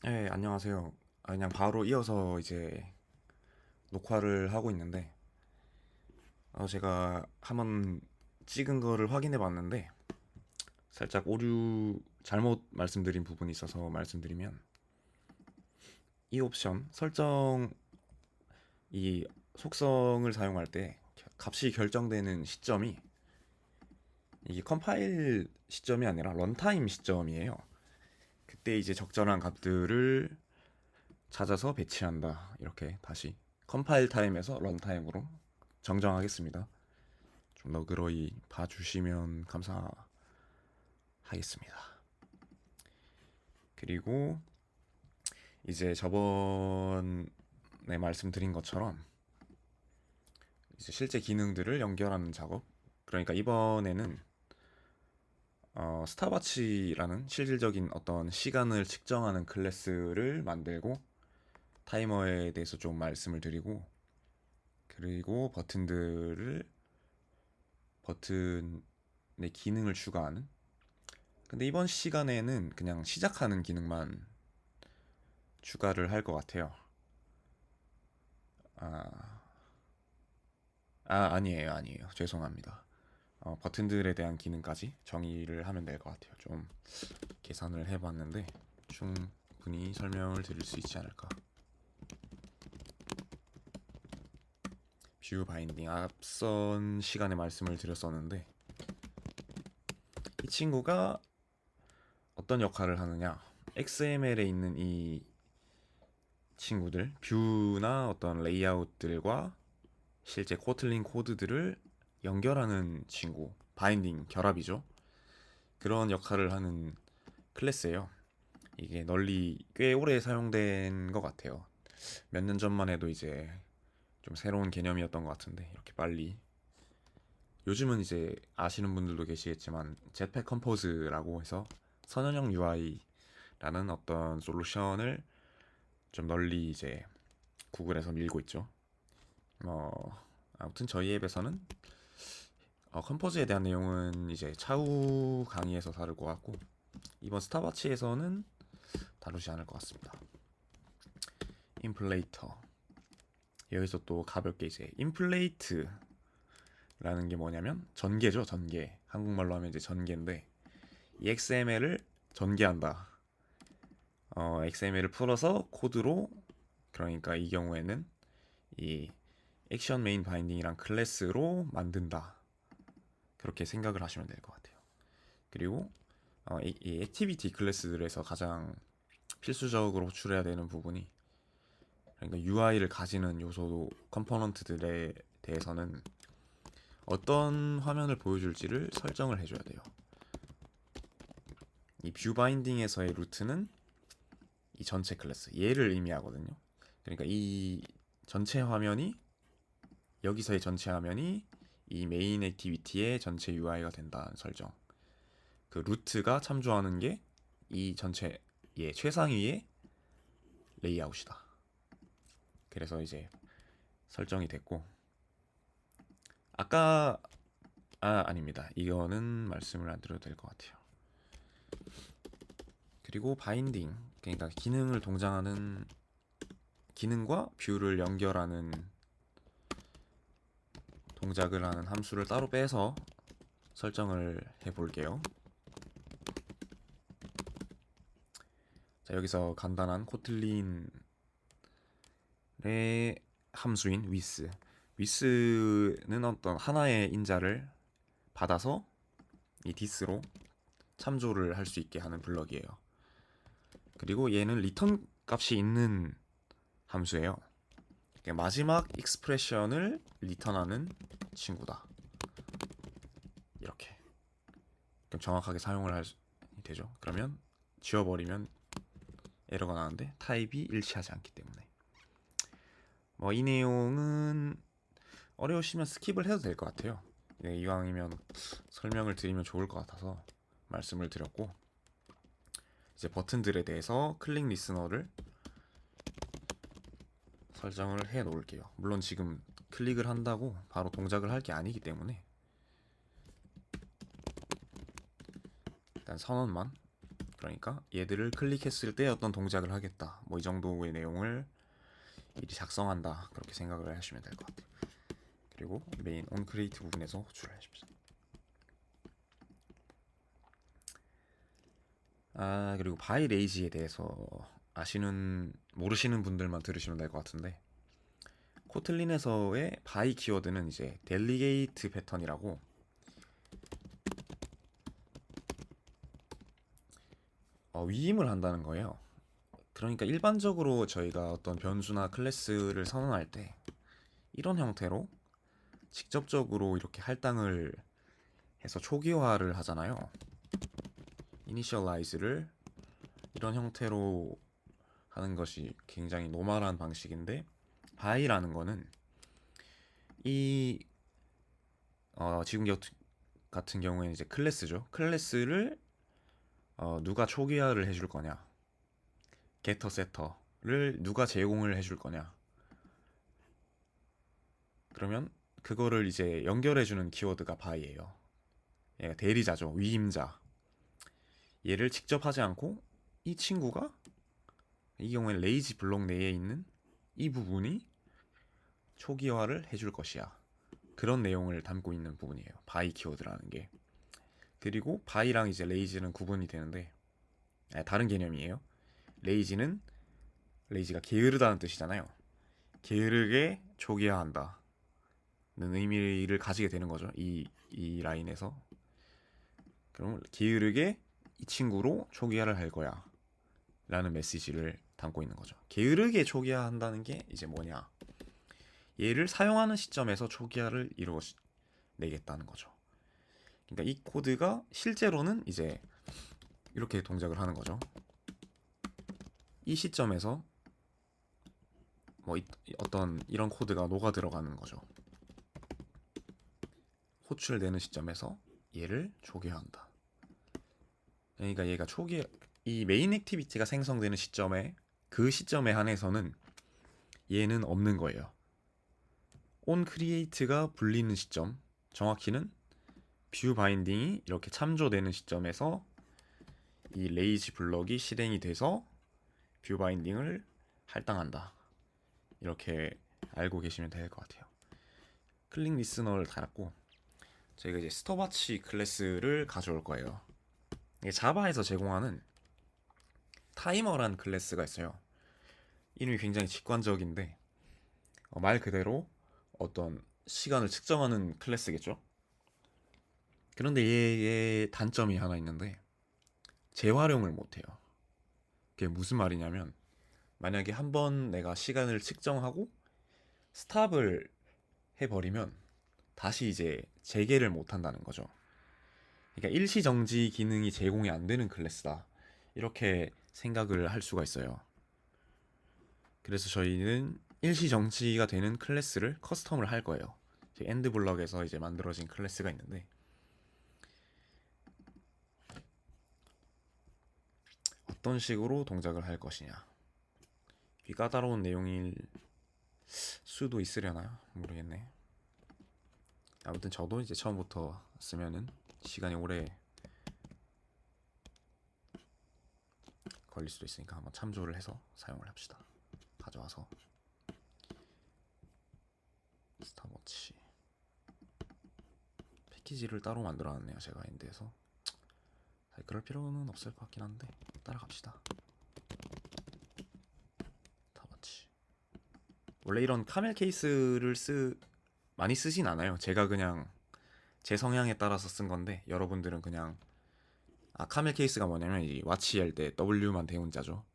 네, 안녕하세요. 그냥 바로 이어서 이제 녹화를 하고 있는데, 제가 한번 찍은 거를 확인해 봤는데, 살짝 오류 잘못 말씀드린 부분이 있어서 말씀드리면, 이 옵션 설정, 이 속성을 사용할 때 값이 결정되는 시점이 이게 컴파일 시점이 아니라 런타임 시점이에요. 그때 이제 적절한 값들을 찾아서 배치한다. 이렇게 다시 컴파일 타임에서 런타임으로 정정하겠습니다. 좀 너그러이 봐주시면 감사하겠습니다. 그리고 이제 저번에 말씀드린 것처럼 이제 실제 기능들을 연결하는 작업. 그러니까 이번에는 스탑워치라는 실질적인 어떤 시간을 측정하는 클래스를 만들고 타이머에 대해서 좀 말씀을 드리고, 그리고 버튼의 기능을 추가하는. 근데 이번 시간에는 그냥 시작하는 기능만 추가를 할 것 같아요. 아, 아니에요. 죄송합니다. 버튼들에 대한 기능까지 정의를 하면 될 것 같아요. 좀 계산을 해봤는데 충분히 설명을 드릴 수 있지 않을까. 뷰 바인딩 앞선 시간에 말씀을 드렸었는데, 이 친구가 어떤 역할을 하느냐. XML에 있는 이 친구들, 뷰나 어떤 레이아웃들과 실제 코틀린 코드들을 연결하는 친구, 바인딩 결합이죠. 그런 역할을 하는 클래스예요. 이게 널리 꽤 오래 사용된 것 같아요. 몇 년 전만 해도 이제 좀 새로운 개념이었던 것 같은데 이렇게 빨리, 요즘은 이제 아시는 분들도 계시겠지만 jetpack 컴포즈라고 해서 선형형 UI라는 어떤 솔루션을 좀 널리 이제 구글에서 밀고 있죠. 아무튼 저희 앱에서는 컴포즈에 대한 내용은 이제 차후 강의에서 다룰 것 같고, 이번 스타바치에서는 다루지 않을 것 같습니다. 인플레이터, 여기서 또 가볍게 이제 인플레이트라는 게 뭐냐면 전개죠. 전개, 한국말로 하면 이제 전개인데, 이 XML을 전개한다. XML을 풀어서 코드로, 그러니까 이 경우에는 이 액션 메인 바인딩이란 클래스로 만든다. 그렇게 생각을 하시면 될 것 같아요. 그리고 이 액티비티 클래스들에서 가장 필수적으로 호출해야 되는 부분이, 그러니까 UI를 가지는 요소 컴포넌트들에 대해서는 어떤 화면을 보여줄지를 설정을 해줘야 돼요. 이 뷰 바인딩에서의 루트는 이 전체 클래스 얘를 의미하거든요. 그러니까 이 전체 화면이, 여기서의 전체 화면이 이 메인 액티비티의 전체 UI가 된다는 설정. 그 루트가 참조하는 게 이 전체 최상위의 레이아웃이다. 그래서 이제 설정이 됐고, 아까 아닙니다. 이거는 말씀을 안 드려도 될 것 같아요. 그리고 바인딩, 그러니까 기능을 동작하는, 기능과 뷰를 연결하는 동작을 하는 함수를 따로 빼서 설정을 해볼게요. 자, 여기서 간단한 코틀린의 함수인 with. with는 어떤 하나의 인자를 받아서 이 this로 참조를 할 수 있게 하는 블럭이에요. 그리고 얘는 리턴 값이 있는 함수예요. 마지막 익스프레션을 리턴하는 친구다. 이렇게 그럼 정확하게 사용을 되죠. 그러면 지워버리면 에러가 나는데 타입이 일치하지 않기 때문에, 뭐 이 내용은 어려우시면 스킵을 해도 될 것 같아요. 네, 이왕이면 설명을 드리면 좋을 것 같아서 말씀을 드렸고, 이제 버튼들에 대해서 클릭 리스너를 설정을 해 놓을게요. 물론 지금 클릭을 한다고 바로 동작을 할 게 아니기 때문에 일단 선언만. 그러니까 얘들을 클릭했을 때 어떤 동작을 하겠다. 뭐 이 정도의 내용을 미리 작성한다. 그렇게 생각을 하시면 될 것 같아요. 그리고 메인 onCreate 부분에서 호출을 하십시오. 그리고 by lazy에 대해서 모르시는 분들만 들으시면 될 것 같은데, 코틀린에서의 by 키워드는 이제 delegate 패턴이라고, 위임을 한다는 거예요. 그러니까 일반적으로 저희가 어떤 변수나 클래스를 선언할 때 이런 형태로 직접적으로 이렇게 할당을 해서 초기화를 하잖아요. initialize를 이런 형태로 하는 것이 굉장히 노멀한 방식인데, by라는 거는 이 지금 같은 경우에는 이제 클래스죠. 클래스를 누가 초기화를 해줄 거냐, getter setter를 누가 제공을 해줄 거냐, 그러면 그거를 이제 연결해주는 키워드가 by예요. 얘가 대리자죠, 위임자. 얘를 직접 하지 않고 이 친구가, 이 경우에는 레이지 블록 내에 있는 이 부분이 초기화를 해줄 것이야. 그런 내용을 담고 있는 부분이에요, by 키워드라는 게. 그리고 by랑 이제 lazy는 구분이 되는데, 다른 개념이에요. 레이지가 게으르다는 뜻이잖아요. 게으르게 초기화한다 는 의미를 가지게 되는 거죠, 이 라인에서. 그럼 게으르게 이 친구로 초기화를 할 거야 라는 메시지를 담고 있는 거죠. 게으르게 초기화한다는 게 이제 뭐냐, 얘를 사용하는 시점에서 초기화를 이루어내겠다는 거죠. 그러니까 이 코드가 실제로는 이제 이렇게 동작을 하는 거죠. 이 시점에서 뭐 어떤 이런 코드가 녹아 들어가는 거죠. 호출되는 시점에서 얘를 초기화한다. 그러니까 얘가 이 메인 액티비티가 생성되는 시점에, 그 시점에 한해서는 얘는 없는 거예요. onCreate가 불리는 시점, 정확히는 뷰 바인딩이 이렇게 참조되는 시점에서 이 레이지 블럭이 실행이 돼서 뷰 바인딩을 할당한다. 이렇게 알고 계시면 될 것 같아요. 클릭 리스너를 달았고, 저희가 이제 스톱워치 클래스를 가져올 거예요. 이게 자바에서 제공하는 타이머란 클래스가 있어요. 이름이 굉장히 직관적인데, 말 그대로 어떤 시간을 측정하는 클래스겠죠. 그런데 얘의 단점이 하나 있는데, 재활용을 못해요. 그게 무슨 말이냐면, 만약에 한번 내가 시간을 측정하고 스탑을 해버리면 다시 이제 재개를 못한다는 거죠. 그러니까 일시정지 기능이 제공이 안 되는 클래스다, 이렇게 생각을 할 수가 있어요. 그래서 저희는 일시정지가 되는 클래스를 커스텀을 할 거예요. 엔드 블럭에서 이제 만들어진 클래스가 있는데, 어떤 식으로 동작을 할 것이냐, 이 까다로운 내용일 수도 있으려나 모르겠네. 아무튼 저도 이제 처음부터 쓰면은 시간이 오래 걸릴 수도 있으니까 한번 참조를 해서 사용을 합시다. 가져와서 스탑워치 패키지를 따로 만들어놨네요, 제가 엔드에서. 사실 그럴 필요는 없을 것 같긴 한데 따라갑시다. 스탑워치. 원래 이런 카멜 케이스를 많이 쓰진 않아요. 제가 그냥 제 성향에 따라서 쓴 건데, 여러분들은 그냥 카멜 케이스가 뭐냐면 이 와치 할 때 W만 대문자죠.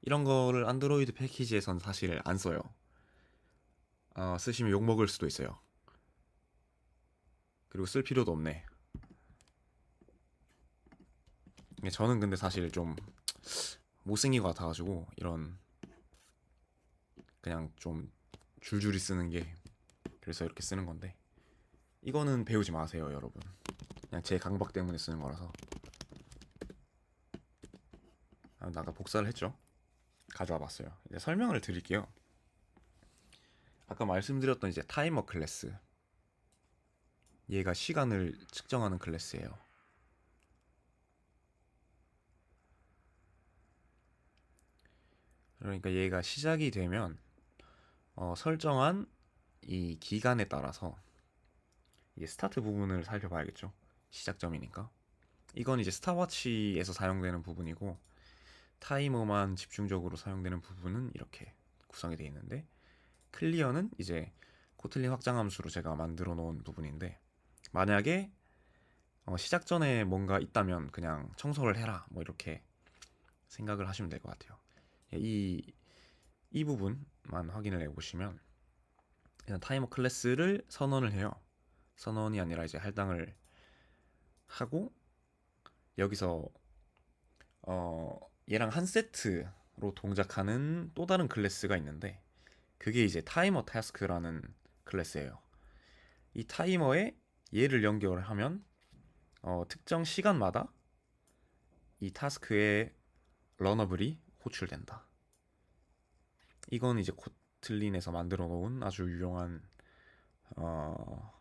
이런 거를 안드로이드 패키지에선 사실 안 써요. 쓰시면 욕 먹을 수도 있어요. 그리고 쓸 필요도 없네. 저는 근데 사실 좀 못생긴 것 같아가지고 이런 그냥 좀 줄줄이 쓰는 게, 그래서 이렇게 쓰는 건데, 이거는 배우지 마세요 여러분. 그냥 제 강박 때문에 쓰는 거라서. 나가 복사를 했죠. 가져와 봤어요. 이제 설명을 드릴게요. 아까 말씀드렸던 이제 타이머 클래스, 얘가 시간을 측정하는 클래스예요. 그러니까 얘가 시작이 되면 설정한 이 기간에 따라서 이게 스타트 부분을 살펴봐야겠죠. 시작점이니까. 이건 이제 스타워치에서 사용되는 부분이고 타이머만 집중적으로 사용되는 부분은 이렇게 구성이 되어 있는데 클리어는 이제 코틀린 확장 함수로 제가 만들어 놓은 부분인데 만약에 시작 전에 뭔가 있다면 그냥 청소를 해라 뭐 이렇게 생각을 하시면 될 것 같아요. 예, 이 부분만 확인을 해보시면 일단 타이머 클래스를 선언을 해요. 선언이 아니라 이제 할당을 하고 여기서 얘랑 한 세트로 동작하는 또 다른 클래스가 있는데 그게 이제 타이머 타스크라는 클래스예요. 이 타이머에 얘를 연결을 하면 특정 시간마다 이 타스크의 러너블이 호출된다. 이건 이제 코틀린에서 만들어 놓은 아주 유용한 어,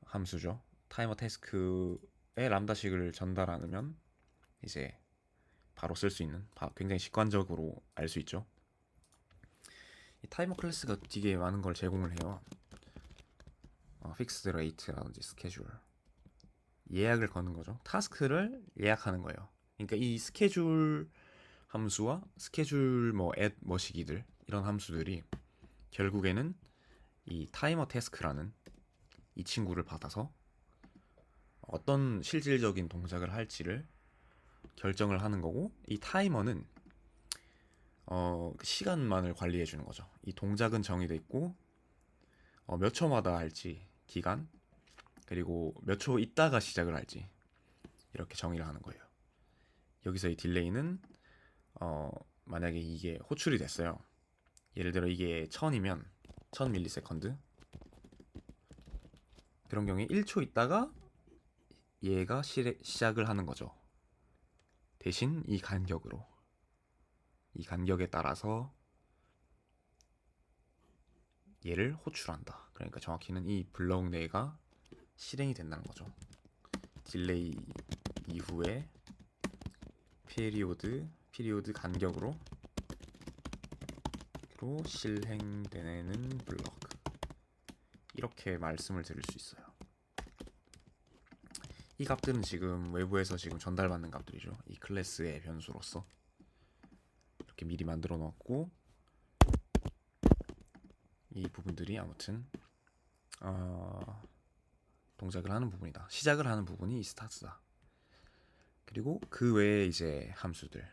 함수죠. 타이머 태스크에 람다식을 전달하면 이제 바로 쓸 수 있는 굉장히 직관적으로 알 수 있죠. 이 타이머 클래스가 되게 많은 걸 제공을 해요. 픽스드 레이트라든지 스케줄 예약을 거는 거죠. 타스크를 예약하는 거예요. 그러니까 이 스케줄 함수와 스케줄 뭐 앱 뭐시기들 이런 함수들이 결국에는 이 타이머 태스크라는 이 친구를 받아서 어떤 실질적인 동작을 할지를 결정을 하는 거고 이 타이머는 시간만을 관리해 주는 거죠. 이 동작은 정해져 있고 몇 초마다 할지 기간 그리고 몇 초 있다가 시작을 할지 이렇게 정의를 하는 거예요. 여기서 이 딜레이는 만약에 이게 호출이 됐어요. 예를 들어 이게 1000이면 1000ms 그런 경우에 1초 있다가 얘가 시작을 하는 거죠. 대신 이 간격으로 이 간격에 따라서 얘를 호출한다. 그러니까 정확히는 이 블럭 내가 실행이 된다는 거죠. 딜레이 이후에 피리오드 간격으로 실행되는 블럭 이렇게 말씀을 드릴 수 있어요. 이 값들은 지금 외부에서 지금 전달받는 값들이죠. 이 클래스의 변수로서 이렇게 미리 만들어 놓았고 이 부분들이 아무튼 동작을 하는 부분이다. 시작을 하는 부분이 이 스타트다. 그리고 그 외에 이제 함수들,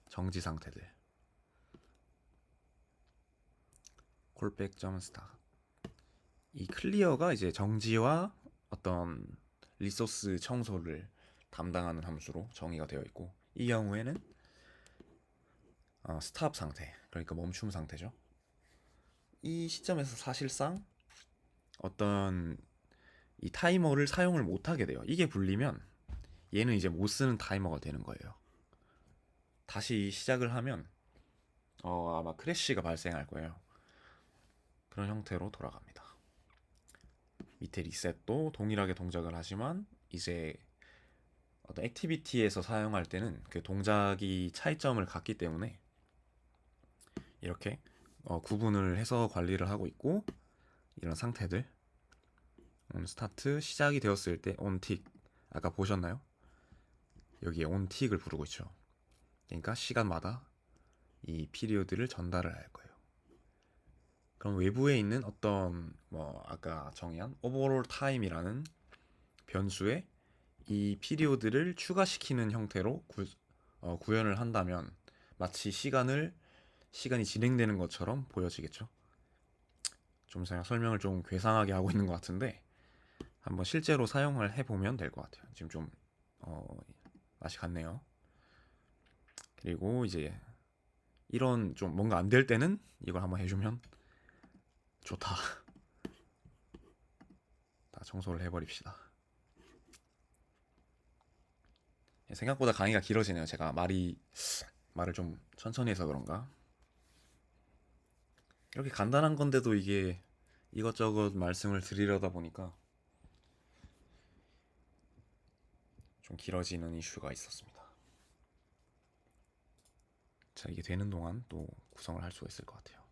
정지 상태들, 콜백 점 스타. 이 클리어가 이제 정지와 어떤 리소스 청소를 담당하는 함수로 정의가 되어 있고 이 경우에는 스탑 상태, 그러니까 멈춤 상태죠. 이 시점에서 사실상 어떤 이 타이머를 사용을 못하게 돼요. 이게 불리면 얘는 이제 못 쓰는 타이머가 되는 거예요. 다시 시작을 하면 아마 크래쉬가 발생할 거예요. 그런 형태로 돌아갑니다. 밑에 리셋도 동일하게 동작을 하지만 이제 어떤 액티비티에서 사용할 때는 그 동작이 차이점을 갖기 때문에 이렇게 구분을 해서 관리를 하고 있고 이런 상태들 스타트 시작이 되었을 때 온틱 아까 보셨나요? 여기에 온틱을 부르고 있죠. 그러니까 시간마다 이 피리오드를 전달을 할 거예요. 그럼 외부에 있는 어떤 뭐 아까 정의한 오버롤 타임이라는 변수에 이 피리오드를 추가시키는 형태로 구현을 한다면 마치 시간이 진행되는 것처럼 보여지겠죠. 좀 제가 설명을 좀 괴상하게 하고 있는 것 같은데 한번 실제로 사용을 해보면 될 것 같아요. 지금 좀 맛이 갔네요. 그리고 이제 이런 좀 뭔가 안 될 때는 이걸 한번 해주면 좋다. 다 청소를 해버립시다. 생각보다 강의가 길어지네요. 제가 말을 좀 천천히 해서 그런가? 이렇게 간단한 건데도 이게 이것저것 말씀을 드리려다 보니까 좀 길어지는 이슈가 있었습니다. 자, 이게 되는 동안 또 구성을 할 수가 있을 것 같아요.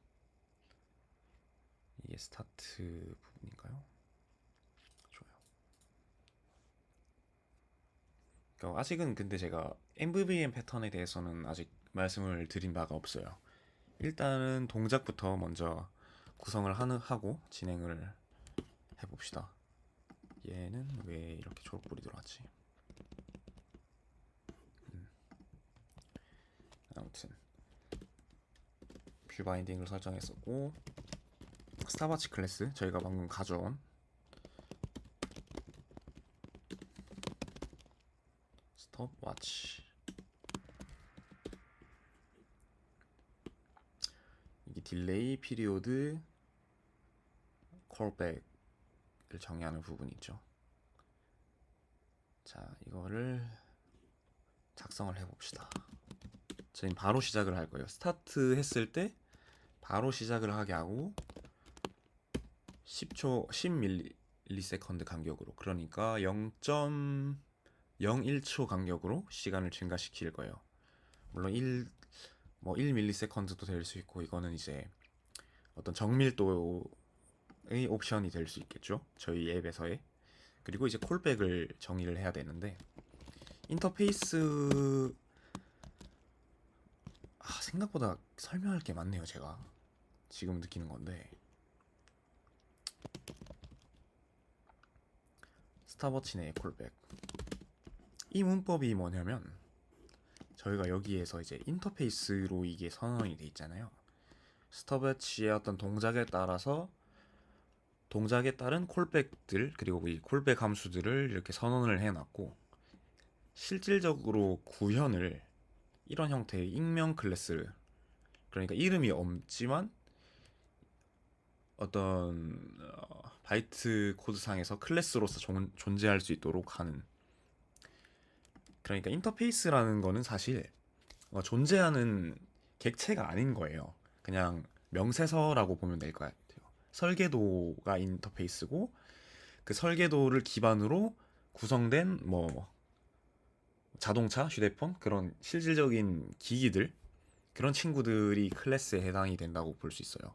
이게 스타트 부분인가요? 좋아요. 그러니까 아직은 근데 제가 MVVM 패턴에 대해서는 아직 말씀을 드린 바가 없어요. 일단은 동작부터 먼저 구성을 하고 진행을 해봅시다. 얘는 왜 이렇게 초록불이 들어왔지? 아무튼 뷰 바인딩을 설정했었고, 스탑워치 클래스 저희가 방금 가져온 스톱워치, 이게 딜레이 피리오드 콜백을 정의하는 부분이 있죠. 자, 이거를 작성을 해봅시다. 저희는 바로 시작을 할 거예요. 스타트 했을 때 바로 시작을 하게 하고 10초 10ms 간격으로, 그러니까 0.01초 간격으로 시간을 증가시킬 거예요. 물론 1ms 될 수 있고, 이거는 이제 어떤 정밀도의 옵션이 될 수 있겠죠, 저희 앱에서의. 그리고 이제 콜백을 정의를 해야 되는데, 인터페이스 생각보다 설명할 게 많네요. 제가 지금 느끼는 건데, 스탑워치 내 콜백, 이 문법이 뭐냐면, 저희가 여기에서 이제 인터페이스로 이게 선언이 돼 있잖아요. 스톱워치의 어떤 동작에 따라서 동작에 따른 콜백들, 그리고 이 콜백 함수들을 이렇게 선언을 해놨고, 실질적으로 구현을 이런 형태의 익명 클래스를, 그러니까 이름이 없지만 어떤 바이트 코드상에서 클래스로서 존재할 수 있도록 하는, 그러니까 인터페이스라는 거는 사실 존재하는 객체가 아닌 거예요. 그냥 명세서라고 보면 될 것 같아요. 설계도가 인터페이스고, 그 설계도를 기반으로 구성된 뭐 자동차, 휴대폰, 그런 실질적인 기기들, 그런 친구들이 클래스에 해당이 된다고 볼 수 있어요.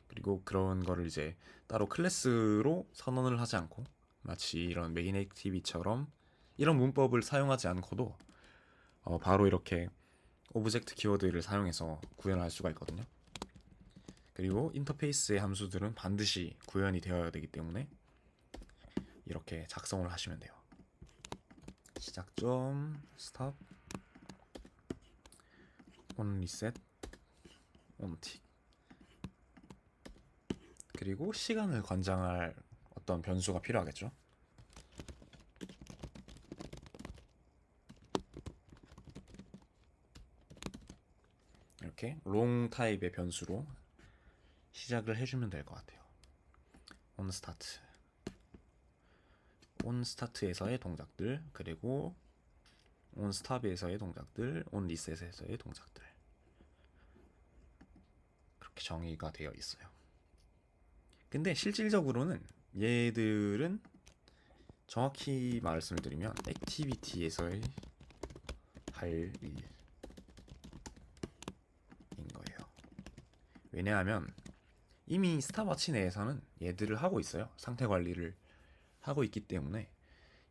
그리고 그런 거를 이제 따로 클래스로 선언을 하지 않고, 마치 이런 메인 액티비처럼 이런 문법을 사용하지 않고도 바로 이렇게 오브젝트 키워드를 사용해서 구현할 수가 있거든요. 그리고 인터페이스의 함수들은 반드시 구현이 되어야 되기 때문에 이렇게 작성을 하시면 돼요. 시작점 스탑 온 리셋 온 틱, 그리고 시간을 관장할 어떤 변수가 필요하겠죠. 이렇게 롱 타입의 변수로 시작을 해주면 될 것 같아요. 온 스타트, 온 스타트에서의 동작들, 그리고 온 스탑에서의 동작들, 온 리셋에서의 동작들, 그렇게 정의가 되어 있어요. 근데 실질적으로는 얘들은 정확히 말씀을 드리면 액티비티에서의 할 일인 거예요. 왜냐하면 이미 스탑워치 내에서는 얘들을 하고 있어요. 상태 관리를 하고 있기 때문에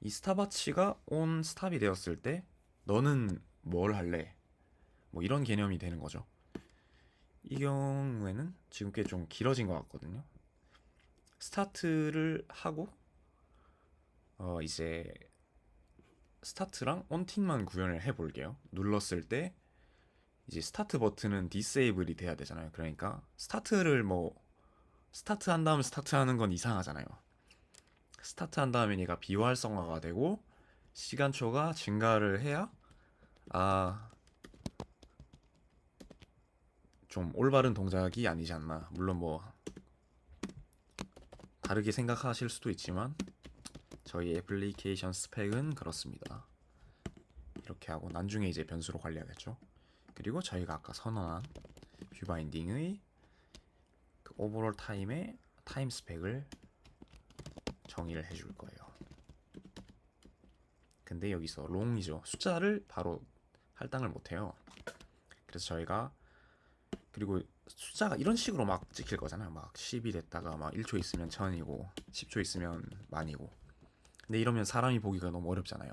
이 스탑워치가 온 스탑이 되었을 때 너는 뭘 할래? 뭐 이런 개념이 되는 거죠. 이 경우에는 지금 꽤 좀 길어진 것 같거든요. 스타트를 하고 이제 스타트랑 온틱만 구현을 해볼게요. 눌렀을 때 이제 스타트 버튼은 디세이블이 돼야 되잖아요. 그러니까 스타트를 스타트 한 다음 스타트 하는 건 이상하잖아요. 스타트 한 다음에 얘가 비활성화가 되고 시간초가 증가를 해야 좀 올바른 동작이 아니지 않나. 물론 다르게 생각하실 수도 있지만 저희 애플리케이션 스펙은 그렇습니다. 이렇게 하고 나중에 이제 변수로 관리하겠죠. 그리고 저희가 아까 선언한 뷰 바인딩의 그 오버롤 타임의 타임 스펙을 정의를 해줄 거예요. 근데 여기서 롱이죠. 숫자를 바로 할당을 못해요. 그래서 저희가 그리고 숫자가 이런 식으로 막 찍힐 거잖아요. 막 10이 됐다가 막 1초 있으면 1000이고 10초 있으면 10,000이고. 근데 이러면 사람이 보기가 너무 어렵잖아요.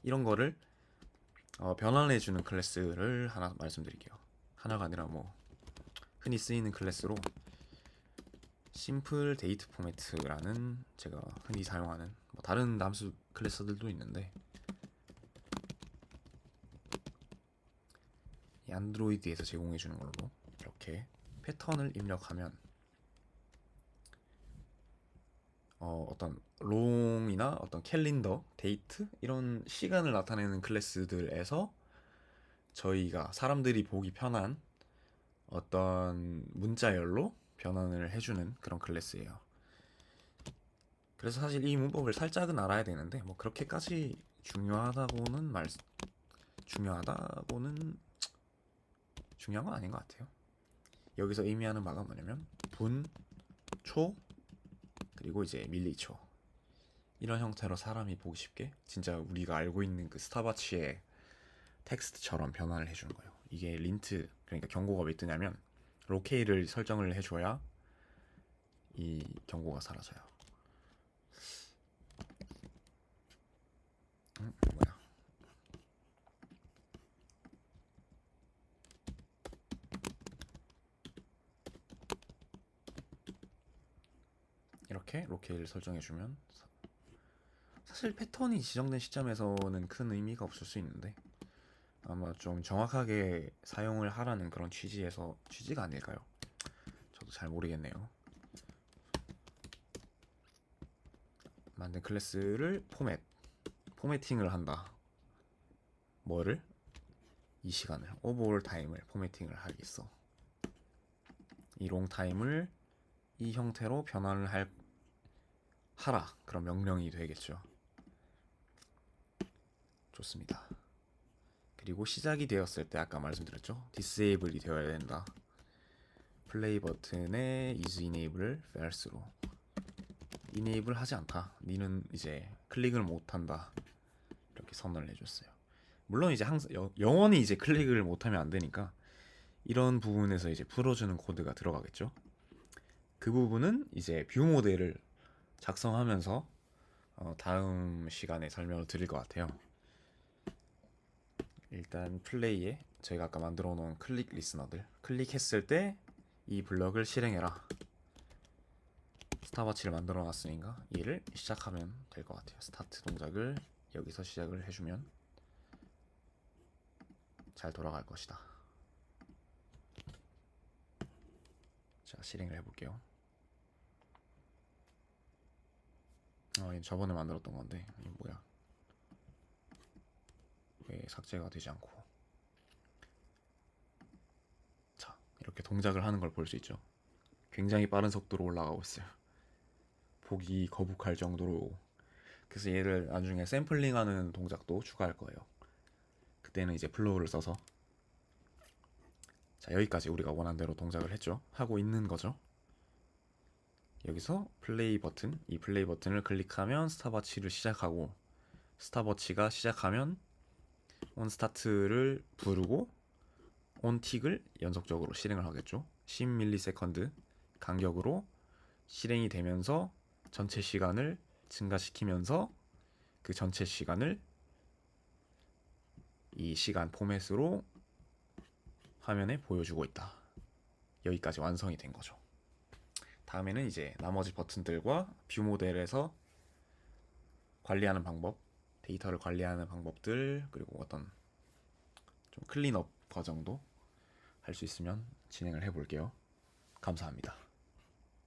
이런 거를 변환해주는 클래스를 하나 말씀드릴게요. 하나가 아니라 뭐 흔히 쓰이는 클래스로 심플 데이트 포매트라는 제가 흔히 사용하는 뭐 다른 함수 클래스들도 있는데 이 안드로이드에서 제공해주는 걸로 이렇게 패턴을 입력하면 어떤 롱이나 어떤 캘린더, 데이트 이런 시간을 나타내는 클래스들에서 저희가 사람들이 보기 편한 어떤 문자열로 변환을 해주는 그런 클래스예요. 그래서 사실 이 문법을 살짝은 알아야 되는데 뭐 그렇게까지 중요하다고는 중요한 건 아닌 것 같아요. 여기서 의미하는 바가 뭐냐면 분, 초, 그리고 이제 밀리초 이런 형태로 사람이 보기 쉽게 진짜 우리가 알고 있는 그 스타바치의 텍스트처럼 변환을 해주는 거예요. 이게 린트 그러니까 경고가 왜 뜨냐면 로케이를 설정을 해줘야 이 경고가 사라져요. 뭐야? 이렇게 로케이를 설정해주면 사실 패턴이 지정된 시점에서는 큰 의미가 없을 수 있는데 아마 좀 정확하게 사용을 하라는 그런 취지가 아닐까요? 저도 잘 모르겠네요. 만든 클래스를 포매팅을 한다. 뭐를? 이 시간을 오버올 타임을 포매팅을 하겠어. 이 롱 타임을 이 형태로 변환을 하라. 그런 명령이 되겠죠. 좋습니다. 그리고 시작이 되었을 때 아까 말씀드렸죠. disable이 되어야 된다. 플레이 버튼에 is enable을 false로 enable 하지 않다. 니는 이제 클릭을 못 한다. 이렇게 선언을 해줬어요. 물론 이제 항상 영원히 이제 클릭을 못 하면 안 되니까 이런 부분에서 이제 풀어주는 코드가 들어가겠죠. 그 부분은 이제 뷰 모델을 작성하면서 다음 시간에 설명을 드릴 것 같아요. 일단 플레이에 저희가 아까 만들어 놓은 클릭 리스너들 클릭했을 때 이 블럭을 실행해라. 스탑워치를 만들어 놨으니까 얘를 시작하면 될 것 같아요. 스타트 동작을 여기서 시작을 해주면 잘 돌아갈 것이다. 자, 실행을 해볼게요. 저번에 만들었던 건데 이게 뭐야? 왜 삭제가 되지 않고? 자, 이렇게 동작을 하는 걸 볼 수 있죠. 굉장히 빠른 속도로 올라가고 있어요. 보기 거북할 정도로. 그래서 얘를 나중에 샘플링하는 동작도 추가할 거예요. 그때는 이제 플로우를 써서 자, 여기까지 우리가 원한 대로 동작을 했죠. 하고 있는 거죠. 여기서 플레이 버튼, 이 플레이 버튼을 클릭하면 스탑워치를 시작하고 스탑워치가 시작하면 온 스타트를 부르고 온 틱을 연속적으로 실행을 하겠죠. 10ms 간격으로 실행이 되면서 전체 시간을 증가시키면서 그 전체 시간을 이 시간 포맷으로 화면에 보여주고 있다. 여기까지 완성이 된 거죠. 다음에는 이제 나머지 버튼들과 뷰 모델에서 관리하는 방법, 데이터를 관리하는 방법들, 그리고 어떤 좀 클린업 과정도 할 수 있으면 진행을 해볼게요. 감사합니다.